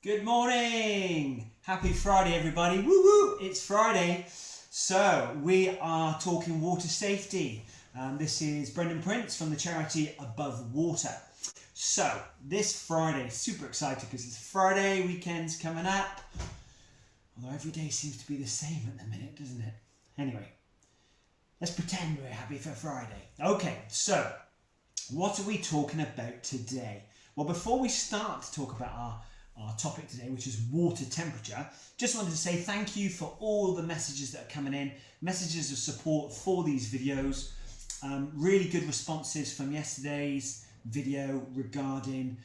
Good morning! Happy Friday, everybody. Woo woo! It's Friday. So, we are talking water safety. This is Brendan Prince from the charity Above Water. So, this Friday, super excited because it's Friday, weekend's coming up. Although every day seems to be the same at the minute, doesn't it? Anyway, let's pretend we're happy for Friday. Okay, so, what are we talking about today? Well, before we start to talk about our topic today, which is water temperature, just wanted to say thank you for all the messages that are coming in, messages of support for these videos. Really good responses from yesterday's video regarding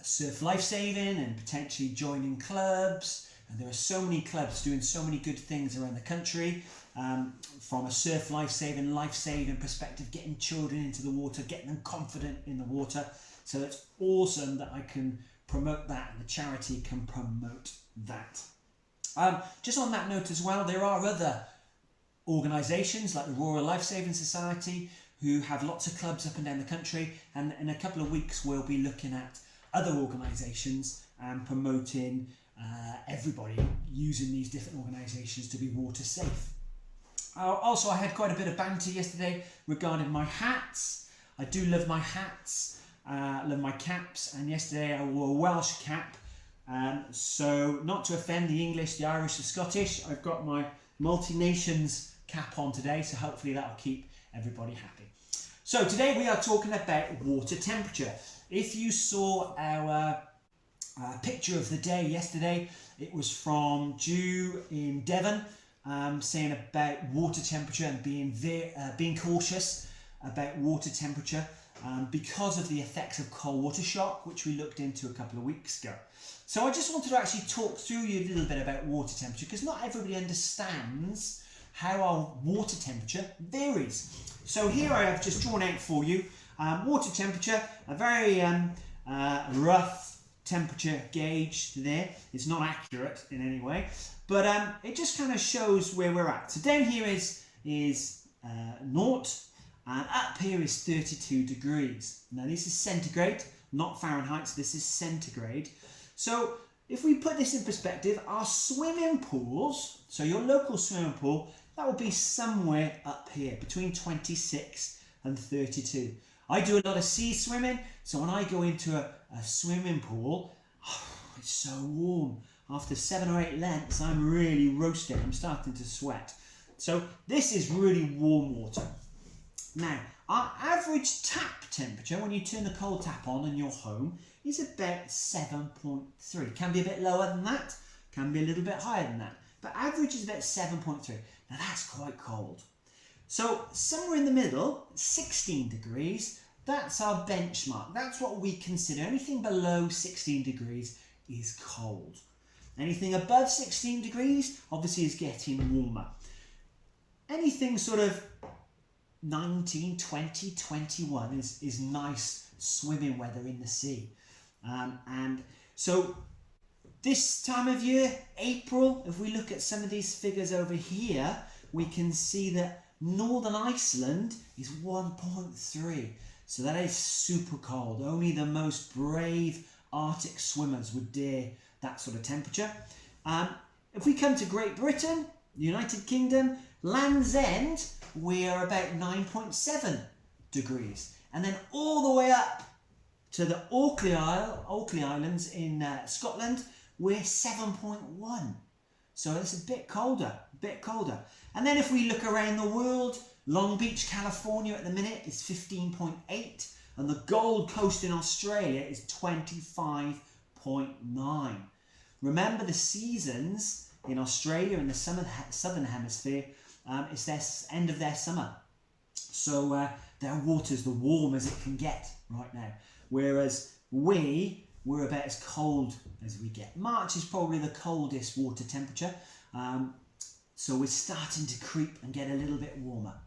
surf lifesaving and potentially joining clubs. And there are so many clubs doing so many good things around the country, from a surf lifesaving perspective, getting children into the water, getting them confident in the water. So it's awesome that I can promote that and the charity can promote that. Just on that note as well, there are other organisations like the Royal Lifesaving Society who have lots of clubs up and down the country, and in a couple of weeks we'll be looking at other organisations and promoting everybody using these different organisations to be water safe. Also, I had quite a bit of banter yesterday regarding my hats. I do love my hats. Love my caps, and yesterday I wore a Welsh cap, so not to offend the English, the Irish, the Scottish, I've got my multi-nations cap on today, so hopefully that'll keep everybody happy. So today we are talking about water temperature. If you saw our picture of the day yesterday, it was from Jew in Devon, saying about water temperature and being cautious about water temperature. Because of the effects of cold water shock, which we looked into a couple of weeks ago. So I just wanted to actually talk through you a little bit about water temperature, because not everybody understands how our water temperature varies. So here I have just drawn out for you water temperature, a very rough temperature gauge there. It's not accurate in any way, but it just kind of shows where we're at. So down here is naught. And up here is 32 degrees. Now this is centigrade, not Fahrenheit, so this is centigrade. So if we put this in perspective, our swimming pools, so your local swimming pool, that will be somewhere up here, between 26 and 32. I do a lot of sea swimming, so when I go into a swimming pool, it's so warm. After 7 or 8 lengths, I'm really roasting, I'm starting to sweat. So this is really warm water. Now, our average tap temperature, when you turn the cold tap on in your home, is about 7.3. Can be a bit lower than that, can be a little bit higher than that. But average is about 7.3. Now that's quite cold. So somewhere in the middle, 16 degrees, that's our benchmark. That's what we consider. Anything below 16 degrees is cold. Anything above 16 degrees, obviously, is getting warmer. Anything sort of 19, 20, 21 is nice swimming weather in the sea. And so this time of year, April, if we look at some of these figures over here, we can see that Northern Iceland is 1.3. So that is super cold. Only the most brave Arctic swimmers would dare that sort of temperature. If we come to Great Britain, United Kingdom, Land's End, we are about 9.7 degrees. And then all the way up to the Orkney Islands in Scotland, we're 7.1. So it's a bit colder, And then if we look around the world, Long Beach, California at the minute is 15.8. And the Gold Coast in Australia is 25.9. Remember, the seasons in Australia in the southern hemisphere, it's their end of their summer. So their water's the warm as it can get right now. Whereas we're about as cold as we get. March is probably the coldest water temperature. So we're starting to creep and get a little bit warmer.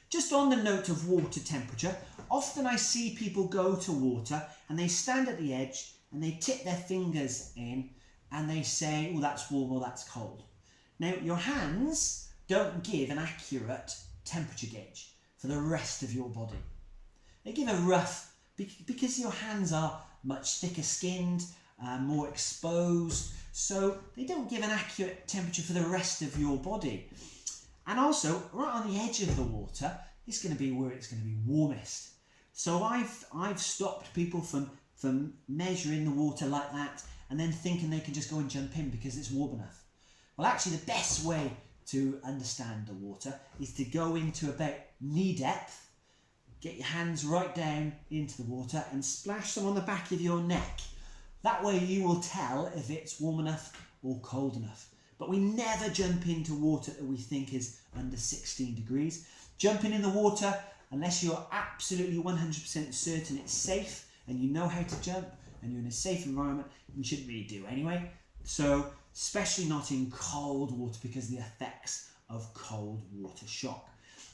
Just on the note of water temperature, often I see people go to water and they stand at the edge and they tip their fingers in and they say, oh, that's warm or that's cold. Now, your hands don't give an accurate temperature gauge for the rest of your body. They give a rough, because your hands are much thicker skinned, more exposed, so they don't give an accurate temperature for the rest of your body. And also, right on the edge of the water, it's going to be where it's going to be warmest. So I've stopped people from measuring the water like that and then thinking they can just go and jump in because it's warm enough. Well, actually, the best way to understand the water is to go into about knee depth, get your hands right down into the water and splash them on the back of your neck. That way you will tell if it's warm enough or cold enough. But we never jump into water that we think is under 16 degrees. Jumping in the water, unless you're absolutely 100% certain it's safe and you know how to jump and you're in a safe environment, you shouldn't really do anyway. So, especially not in cold water because of the effects of cold water shock.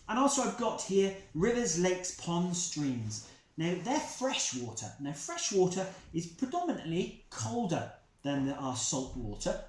And also I've got here rivers, lakes, ponds, streams. Now they're fresh water. Now fresh water is predominantly colder than our salt water,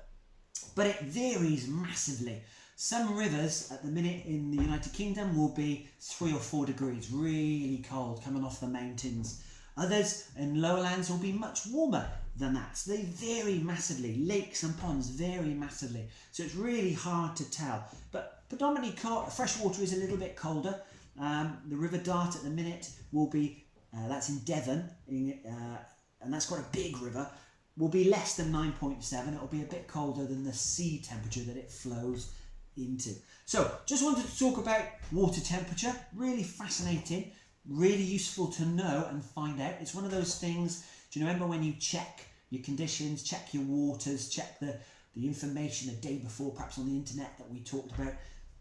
but it varies massively. Some rivers at the minute in the United Kingdom will be 3 or 4 degrees, really cold, coming off the mountains. Others in lower lands will be much warmer than that. So they vary massively. Lakes and ponds vary massively. So it's really hard to tell. But predominantly fresh water is a little bit colder. The River Dart at the minute will be, that's in Devon, and that's quite a big river, will be less than 9.7. It'll be a bit colder than the sea temperature that it flows into. So just wanted to talk about water temperature. Really fascinating, really useful to know and find out. It's one of those things, do you remember when you check your conditions, check your waters, check the information the day before, perhaps on the internet that we talked about?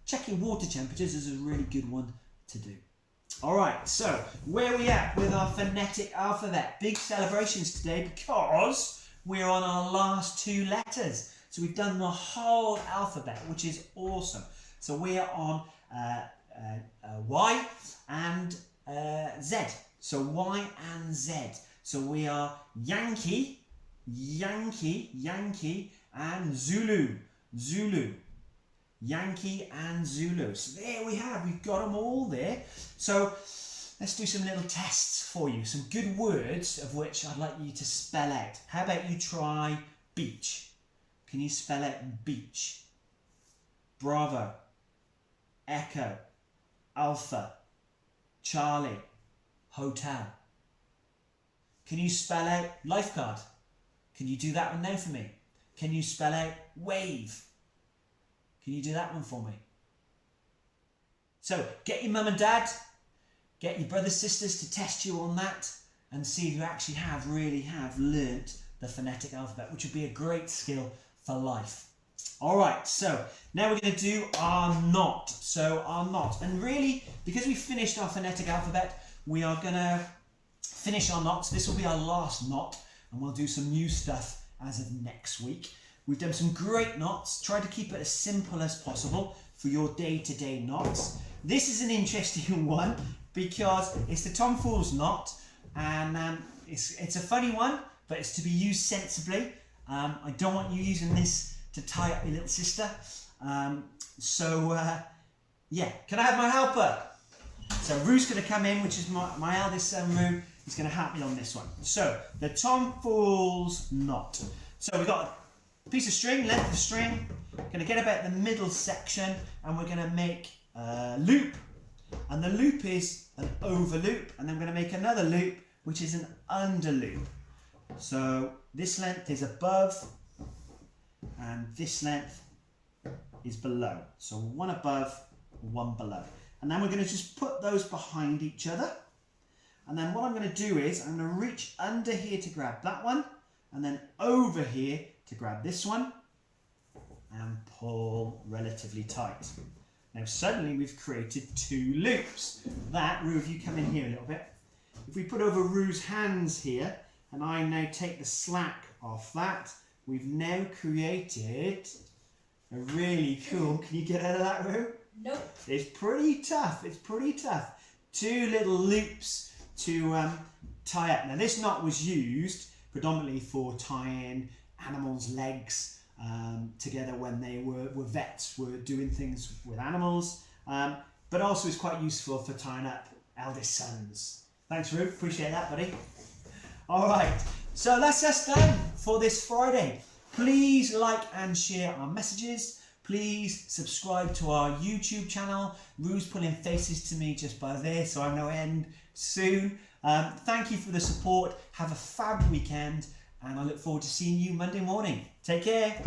Checking water temperatures is a really good one to do. All right, so where are we at with our phonetic alphabet? Big celebrations today because we're on our last 2 letters. So we've done the whole alphabet, which is awesome. So we are on Y and Z. So Y and Z. So we are Yankee, Yankee, Yankee, and Zulu, Zulu. Yankee and Zulu. So there we have, we've got them all there. So let's do some little tests for you. Some good words of which I'd like you to spell out. How about you try beach? Can you spell out beach? Bravo, Echo, Alpha, Charlie, hotel. Can you spell out lifeguard? Can you do that one now for me? Can you spell out wave? Can you do that one for me? So get your mum and dad, get your brothers, sisters to test you on that and see if you actually really have learnt the phonetic alphabet, which would be a great skill for life. All right, so now we're going to do our knot. So our knot, and really, because we finished our phonetic alphabet, we are going to finish our knots. This will be our last knot, and we'll do some new stuff as of next week. We've done some great knots. Try to keep it as simple as possible for your day-to-day knots. This is an interesting one because it's the Tom Fool's knot, and it's a funny one, but it's to be used sensibly. I don't want you using this to tie up your little sister. Yeah, can I have my helper? So Rue's going to come in, which is my eldest son, Rue. He's going to help me on this one. So the Tom Fool's knot. So we've got a piece of string, length of string. Going to get about the middle section, and we're going to make a loop. And the loop is an over loop, and then we're going to make another loop, which is an under loop. So this length is above, and this length is below. So one above, one below. And then we're going to just put those behind each other. And then what I'm going to do is I'm going to reach under here to grab that one, and then over here to grab this one, and pull relatively tight. Now suddenly we've created 2 loops. That, Rue, if you come in here a little bit. If we put over Rue's hands here, and I now take the slack off that, we've now created a really cool, can you get out of that, Rue? Nope. It's pretty tough, it's pretty tough. 2 little loops to tie up. Now this knot was used predominantly for tying animals' legs together when they were vets, were doing things with animals, but also is quite useful for tying up eldest sons. Thanks, Rue, appreciate that, buddy. All right, So that's us done for this Friday. Please like and share our messages. Please subscribe to our YouTube channel. Rue's pulling faces to me just by there, so I know end soon. Thank you for the support. Have a fab weekend, and I look forward to seeing you Monday morning. Take care.